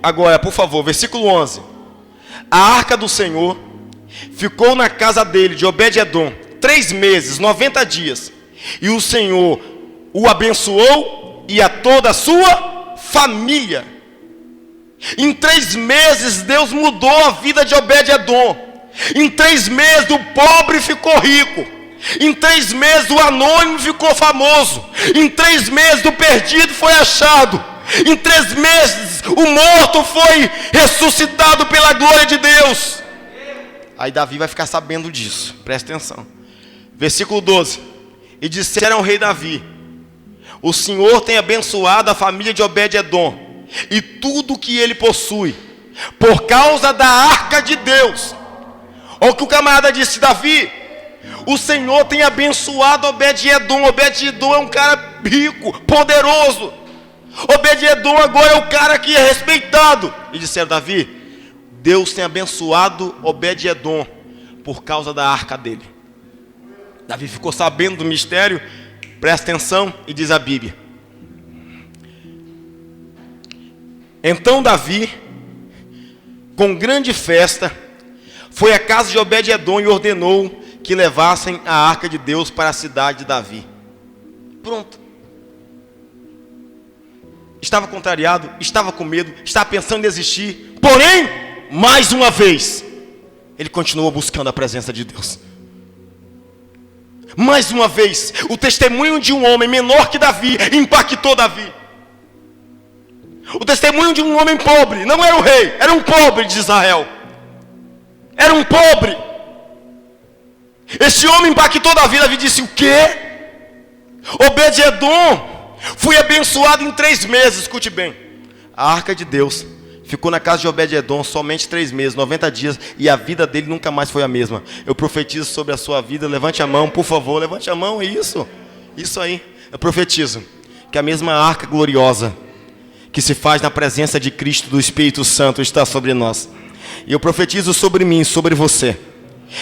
Agora, por favor, versículo 11. A arca do Senhor ficou na casa dele, de Obed-Edom, 3 meses, 90 dias. E o Senhor o abençoou e a toda a sua família. Em 3 meses, Deus mudou a vida de Obed-Edom. Em 3 meses, o pobre ficou rico. Em 3 meses, o anônimo ficou famoso. Em 3 meses, o perdido foi achado. Em 3 meses, o morto foi ressuscitado pela glória de Deus. Aí Davi vai ficar sabendo disso. Presta atenção. Versículo 12. E disseram ao rei Davi: o Senhor tem abençoado a família de Obed-Edom e tudo que ele possui, por causa da arca de Deus. Olha o que o camarada disse: Davi, o Senhor tem abençoado Obed-edom. Obed-edom é um cara rico, poderoso. Obed-edom agora é o cara que é respeitado. E disseram: Davi, Deus tem abençoado Obed-edom por causa da arca dele. Davi ficou sabendo do mistério. Presta atenção, e diz a Bíblia: então Davi, com grande festa, foi à casa de Obed-edom e ordenou que levassem a arca de Deus para a cidade de Davi. Pronto. Estava contrariado, estava com medo, estava pensando em desistir. Porém, mais uma vez, ele continuou buscando a presença de Deus. Mais uma vez, o testemunho de um homem menor que Davi impactou Davi. O testemunho de um homem pobre, não era o rei, era um pobre de Israel. Era um pobre. Esse homem impactou Davi. Davi disse: o quê? Obed-edom foi abençoado em 3 meses. Escute bem, a arca de Deus ficou na casa de Obed-edom somente 3 meses, 90 dias, e a vida dele nunca mais foi a mesma. Eu profetizo sobre a sua vida. Levante a mão, por favor, levante a mão. Isso aí. Eu profetizo que a mesma arca gloriosa que se faz na presença de Cristo, do Espírito Santo, está sobre nós. E eu profetizo sobre mim, sobre você,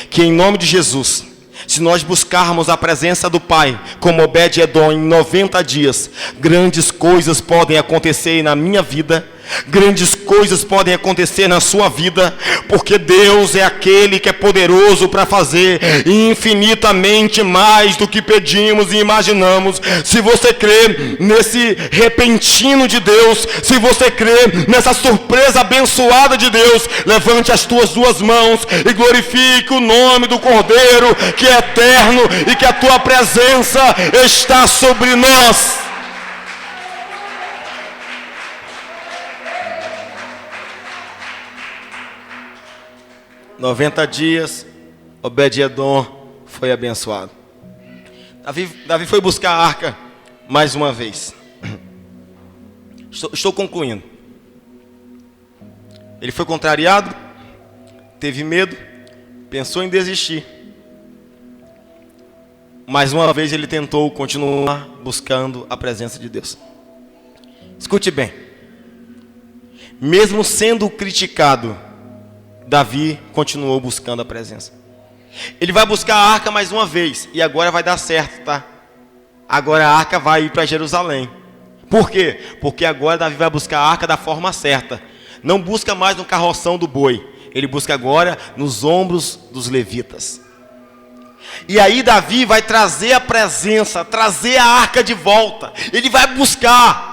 que em nome de Jesus, se nós buscarmos a presença do Pai, como Obed-edom, em 90 dias, grandes coisas podem acontecer na minha vida, grandes coisas podem acontecer na sua vida, porque Deus é aquele que é poderoso para fazer infinitamente mais do que pedimos e imaginamos. Se você crê nesse repentino de Deus, se você crê nessa surpresa abençoada de Deus, levante as tuas 2 mãos e glorifique o nome do Cordeiro, que é eterno, e que a tua presença está sobre nós. "90 dias, Obed-edom foi abençoado." Davi foi buscar a arca mais uma vez. Estou concluindo. Ele foi contrariado, teve medo, pensou em desistir. Mais uma vez ele tentou continuar buscando a presença de Deus. Escute bem. Mesmo sendo criticado, Davi continuou buscando a presença. Ele vai buscar a arca mais uma vez, e agora vai dar certo, tá? Agora a arca vai ir para Jerusalém. Por quê? Porque agora Davi vai buscar a arca da forma certa. Não busca mais no carroção do boi. Ele busca agora nos ombros dos levitas. E aí Davi vai trazer a presença, trazer a arca de volta. Ele vai buscar.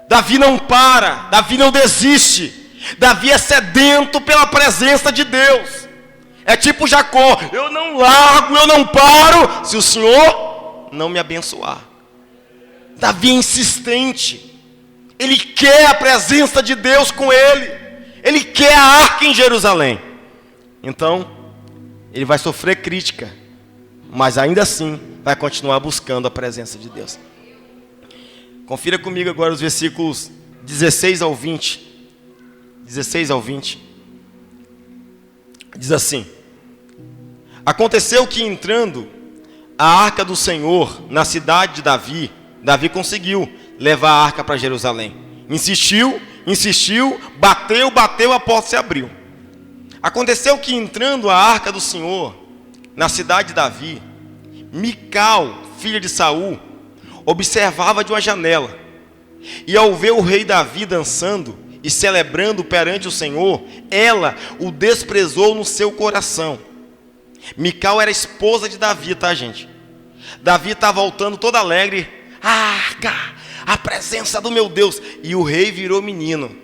Davi não para, Davi não desiste. Davi é sedento pela presença de Deus. É tipo Jacó: eu não largo, eu não paro, se o Senhor não me abençoar. Davi é insistente. Ele quer a presença de Deus com ele. Ele quer a arca em Jerusalém. Então, ele vai sofrer crítica, mas ainda assim vai continuar buscando a presença de Deus. Confira comigo agora os versículos 16 ao 20. 16 ao 20. Diz assim: aconteceu que, entrando a arca do Senhor na cidade de Davi, Davi conseguiu levar a arca para Jerusalém. Insistiu, bateu, a porta se abriu. Aconteceu que, entrando a arca do Senhor na cidade de Davi, Mical, filha de Saul, observava de uma janela. E ao ver o rei Davi dançando e celebrando perante o Senhor, ela o desprezou no seu coração. Mical era esposa de Davi, tá, gente? Davi está voltando todo alegre. Arca, a presença do meu Deus. E o rei virou menino.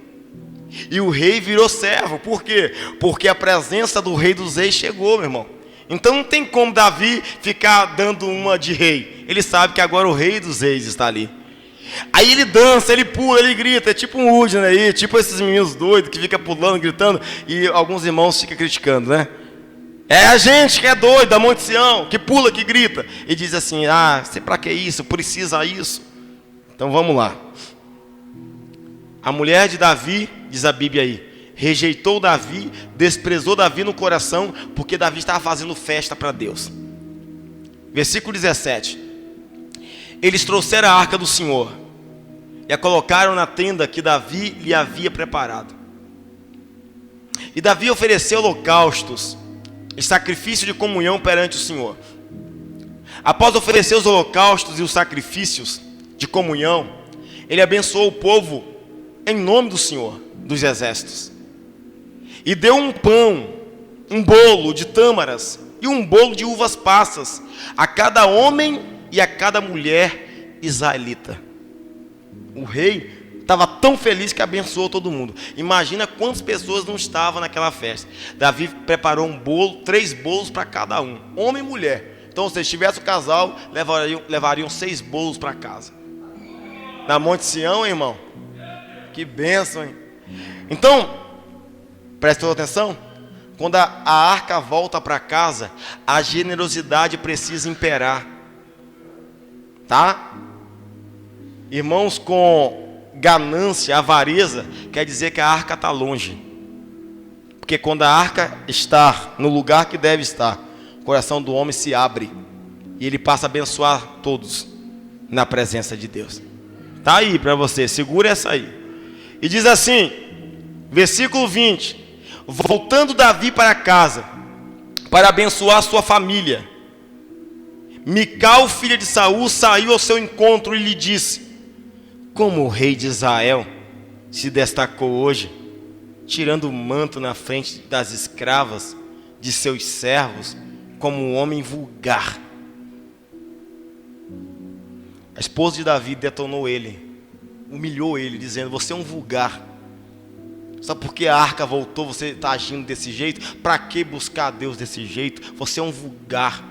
E o rei virou servo. Por quê? Porque a presença do rei dos reis chegou, meu irmão. Então não tem como Davi ficar dando uma de rei. Ele sabe que agora o rei dos reis está ali. Aí ele dança, ele pula, ele grita. É tipo um Woody aí, tipo esses meninos doidos que ficam pulando, gritando. E alguns irmãos ficam criticando, né? É a gente que é doido, da Monte Sião, que pula, que grita. E diz assim: ah, sei pra que isso, precisa isso. Então vamos lá. A mulher de Davi, diz a Bíblia aí, rejeitou Davi, desprezou Davi no coração, porque Davi estava fazendo festa para Deus. Versículo 17. Eles trouxeram a arca do Senhor e a colocaram na tenda que Davi lhe havia preparado. E Davi ofereceu holocaustos e sacrifício de comunhão perante o Senhor. Após oferecer os holocaustos e os sacrifícios de comunhão, ele abençoou o povo em nome do Senhor dos exércitos. E deu um pão, um bolo de tâmaras e um bolo de uvas passas a cada homem e a cada mulher israelita. O rei estava tão feliz que abençoou todo mundo. Imagina quantas pessoas não estavam naquela festa. Davi preparou um bolo, 3 bolos para cada um, homem e mulher. Então, se tivesse o casal, levariam 6 bolos para casa. Na Monte Sião, irmão. Que bênção, hein? Então, prestou atenção? Quando a arca volta para casa, a generosidade precisa imperar. Tá? Irmãos, com ganância, avareza, quer dizer que a arca está longe. Porque quando a arca está no lugar que deve estar, o coração do homem se abre e ele passa a abençoar todos na presença de Deus. Tá aí para você, segura essa aí. E diz assim, versículo 20: voltando Davi para casa, para abençoar sua família, Mical, filha de Saul, saiu ao seu encontro e lhe disse: como o rei de Israel se destacou hoje, tirando o manto na frente das escravas de seus servos, como um homem vulgar. A esposa de Davi detonou ele, humilhou ele, dizendo: você é um vulgar. Só porque a arca voltou, você está agindo desse jeito? Para que buscar a Deus desse jeito? Você é um vulgar.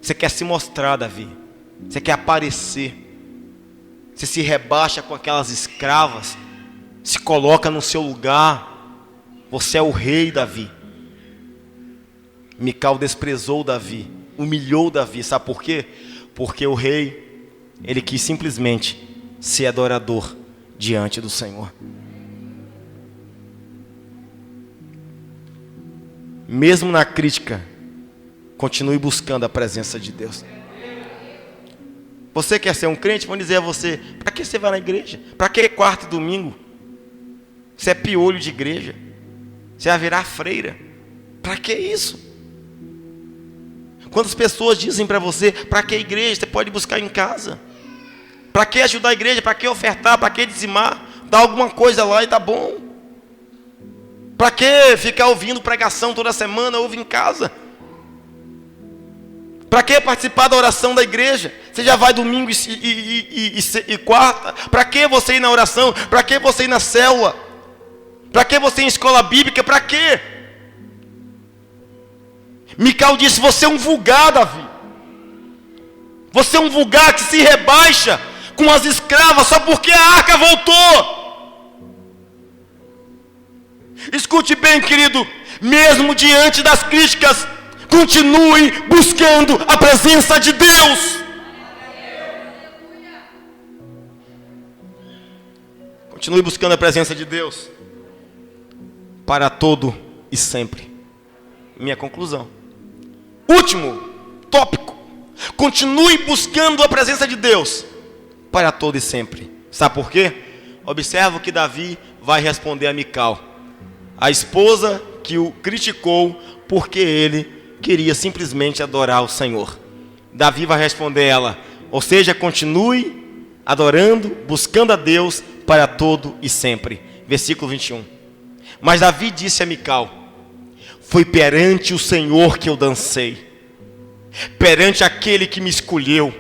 Você quer se mostrar, Davi. Você quer aparecer. Você se rebaixa com aquelas escravas, se coloca no seu lugar. Você é o rei, Davi. Mical desprezou Davi, humilhou Davi. Sabe por quê? Porque o rei, ele quis simplesmente ser adorador diante do Senhor. Mesmo na crítica, continue buscando a presença de Deus. Você quer ser um crente? Vão dizer a você: para que você vai na igreja? Para que quarta e domingo? Você é piolho de igreja. Você vai virar freira. Para que isso? Quantas pessoas dizem para você: para que igreja? Você pode buscar em casa. Para que ajudar a igreja? Para que ofertar? Para que dizimar? Dá alguma coisa lá e tá bom. Para que ficar ouvindo pregação toda semana? Ouve em casa. Para que participar da oração da igreja? Você já vai domingo e quarta. Para que você ir na oração? Para que você ir na célula? Para que você ir em escola bíblica? Para quê? Mical disse: você é um vulgar, Davi. Você é um vulgar que se rebaixa com as escravas só porque a arca voltou. Escute bem, querido. Mesmo diante das críticas, continue buscando a presença de Deus. Continue buscando a presença de Deus para todo e sempre. Minha conclusão. Último tópico: continue buscando a presença de Deus para todo e sempre. Sabe por quê? Observa o que Davi vai responder a Mical, a esposa que o criticou porque ele queria simplesmente adorar o Senhor. Davi vai responder ela: ou seja, continue adorando, buscando a Deus para todo e sempre. Versículo 21. Mas Davi disse a Mical: foi perante o Senhor que eu dancei, perante aquele que me escolheu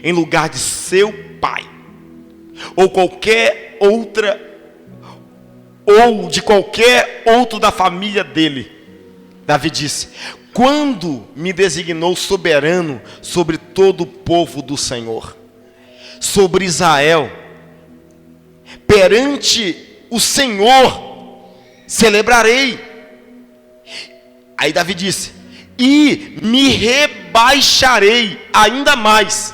em lugar de seu pai, ou qualquer outra, ou de qualquer outro da família dele. Davi disse: quando me designou soberano sobre todo o povo do Senhor, sobre Israel, perante o Senhor celebrarei. Aí Davi disse: e me rebaixarei ainda mais,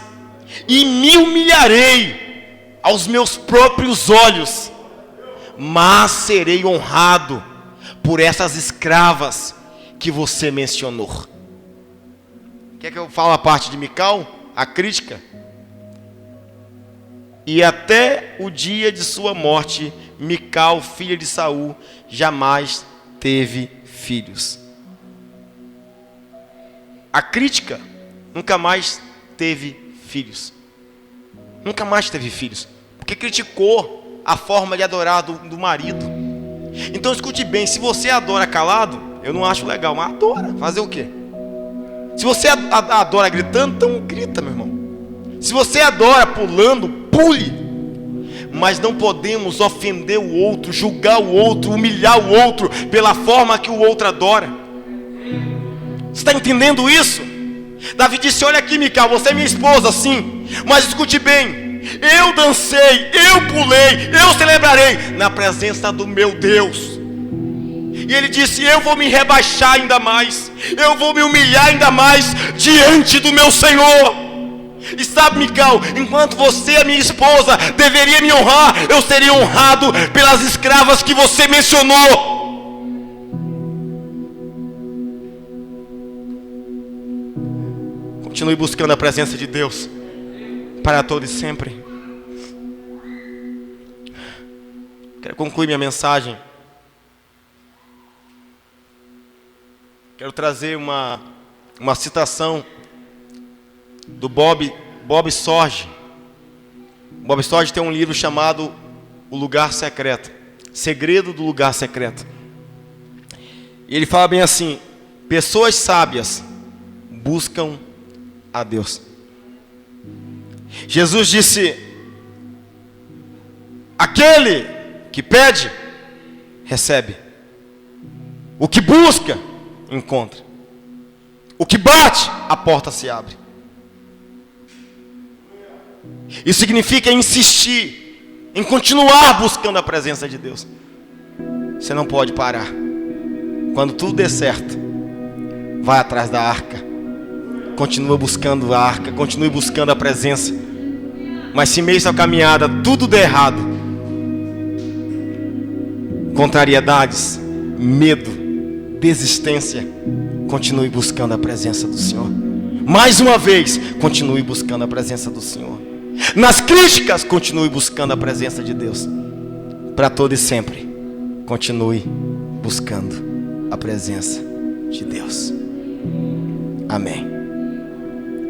e me humilharei, aos meus próprios olhos, mas serei honrado por essas escravas que você mencionou. Quer que eu fale a parte de Mical? A crítica? E até o dia de sua morte, Mical, filha de Saul, jamais teve filhos. A crítica nunca mais teve filhos. Nunca mais teve filhos. Porque criticou a forma de adorar do marido. Então escute bem, se você adora calado, eu não acho legal, mas adora. Fazer o quê? Se você adora gritando, então grita, meu irmão. Se você adora pulando, pule. Mas não podemos ofender o outro, julgar o outro, humilhar o outro pela forma que o outro adora. Você está entendendo isso? Davi disse: olha aqui, Mical, você é minha esposa, sim, mas escute bem, eu dancei, eu pulei, eu celebrarei na presença do meu Deus. E ele disse: eu vou me rebaixar ainda mais, eu vou me humilhar ainda mais diante do meu Senhor. E sabe, Mical, enquanto você é minha esposa, deveria me honrar, eu seria honrado pelas escravas que você mencionou. Continue buscando a presença de Deus para todo e sempre. Quero concluir minha mensagem. Quero trazer uma citação do Bob Sorge. Bob Sorge tem um livro chamado O Lugar Secreto, Segredo do Lugar Secreto. E ele fala bem assim: pessoas sábias buscam a Deus. Jesus disse: aquele que pede, recebe. O que busca, encontra. O que bate, a porta se abre. Isso significa insistir em continuar buscando a presença de Deus. Você não pode parar. Quando tudo der certo, vai atrás da arca. Continua buscando a arca, continue buscando a presença. Mas se meio à caminhada tudo der errado, contrariedades, medo, desistência, continue buscando a presença do Senhor. Mais uma vez, continue buscando a presença do Senhor. Nas críticas, continue buscando a presença de Deus. Para todo e sempre, continue buscando a presença de Deus. Amém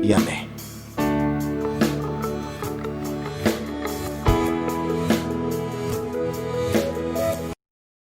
e amém.